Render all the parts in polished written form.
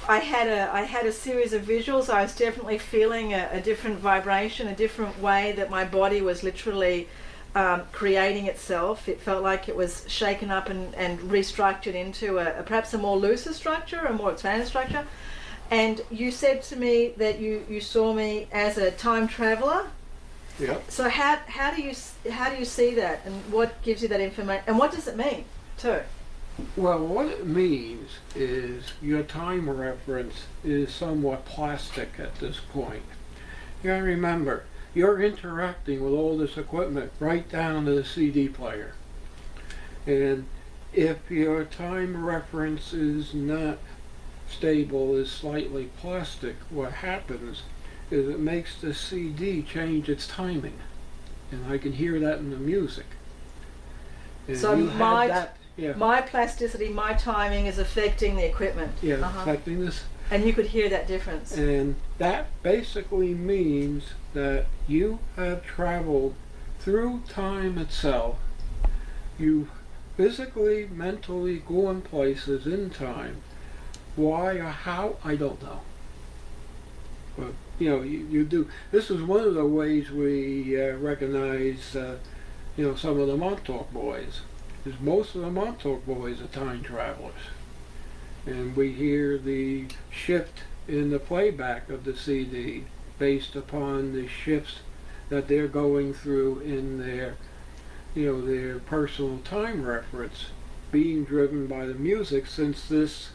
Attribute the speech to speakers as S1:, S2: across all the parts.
S1: I had a series of visuals. I was definitely feeling a different vibration, a different way that my body was literally creating itself. It felt like it was shaken up and restructured into perhaps a more looser structure, a more expanded structure. And you said to me that you saw me as a time traveler.
S2: Yeah.
S1: So how do you see that, and what gives you that information, and what does it mean too?
S2: Well, what it means is your time reference is somewhat plastic at this point. You gotta remember, you're interacting with all this equipment right down to the CD player. And if your time reference is not stable, is slightly plastic, what happens is it makes the CD change its timing. And I can hear that in the music. And
S1: So
S2: you had that. Yeah.
S1: My plasticity, my timing is affecting the equipment.
S2: Yeah, affecting this.
S1: And you could hear that difference.
S2: And that basically means that you have traveled through time itself. You physically, mentally go in places in time. Why or how, I don't know. But, you know, you do. This is one of the ways we recognize, some of the Montauk boys. Because most of the Montauk boys are time travelers. And we hear the shift in the playback of the CD based upon the shifts that they're going through in their, their personal time reference being driven by the music, since this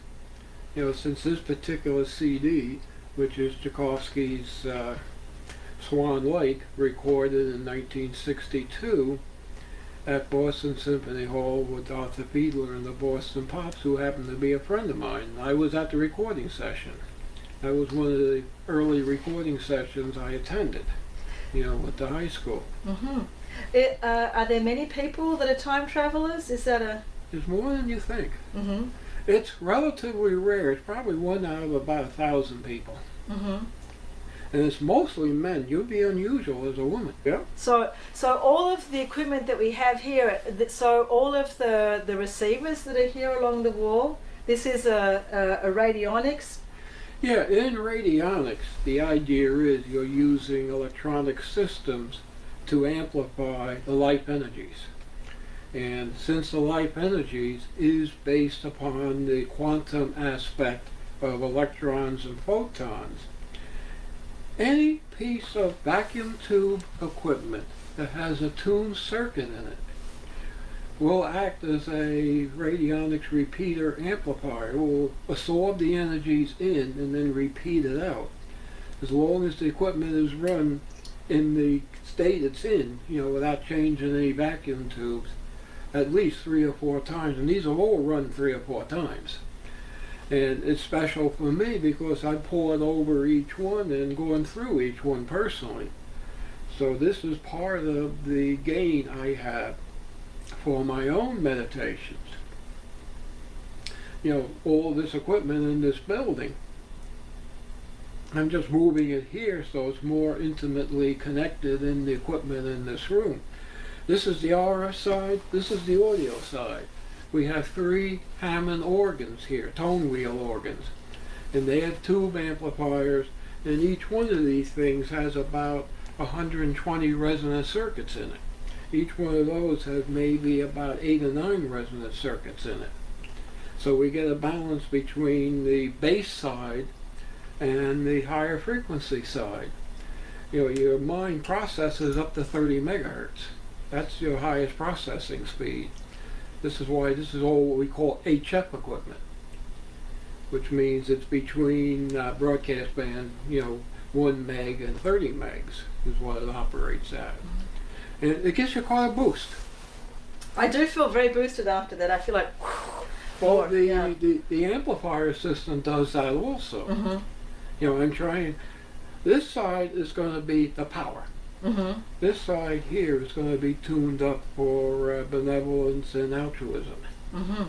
S2: particular CD, which is Tchaikovsky's Swan Lake, recorded in 1962, at Boston Symphony Hall with Arthur Fiedler and the Boston Pops, who happened to be a friend of mine. I was at the recording session. That was one of the early recording sessions I attended, at the high school.
S1: Mm-hmm. Are there many people that are time travelers? Is that a...
S2: There's more than you think.
S1: Mm-hmm.
S2: It's relatively rare. It's probably one out of about 1,000 people.
S1: Mm-hmm.
S2: And it's mostly men. You'd be unusual as a woman. Yeah.
S1: So all of the equipment that we have here, so all of the receivers that are here along the wall, this is a radionics?
S2: Yeah, in radionics, the idea is you're using electronic systems to amplify the life energies. And since the life energies is based upon the quantum aspect of electrons and photons, any piece of vacuum tube equipment that has a tuned circuit in it will act as a radionics repeater amplifier. It will absorb the energies in and then repeat it out. As long as the equipment is run in the state it's in, without changing any vacuum tubes, at least 3 or 4 times. And these are all run 3 or 4 times. And it's special for me because I pull it over each one and going through each one personally. So this is part of the gain I have for my own meditations. All this equipment in this building, I'm just moving it here so it's more intimately connected in the equipment in this room. This is the RF side, this is the audio side. We have 3 Hammond organs here, tone wheel organs, and they have tube amplifiers, and each one of these things has about 120 resonant circuits in it. Each one of those has maybe about 8 or 9 resonant circuits in it. So we get a balance between the bass side and the higher frequency side. Your mind processes up to 30 megahertz. That's your highest processing speed. This is why this is all what we call HF equipment, which means it's between broadcast band, 1 meg and 30 megs is what it operates at. And it gives you quite a boost.
S1: I do feel very boosted after that. I feel like,
S2: well, the amplifier system does that also.
S1: Mm-hmm.
S2: I'm trying. This side is going to be the power.
S1: Mm-hmm.
S2: This side here is going to be tuned up for benevolence and altruism.
S1: Mm-hmm.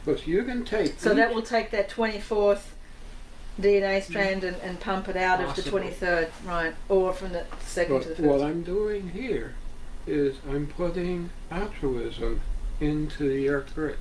S2: Because you can take...
S1: So that will take that 24th DNA strand and pump it out of the 23rd, right? Or from the second to the first.
S2: What I'm doing here is I'm putting altruism into the earth grid.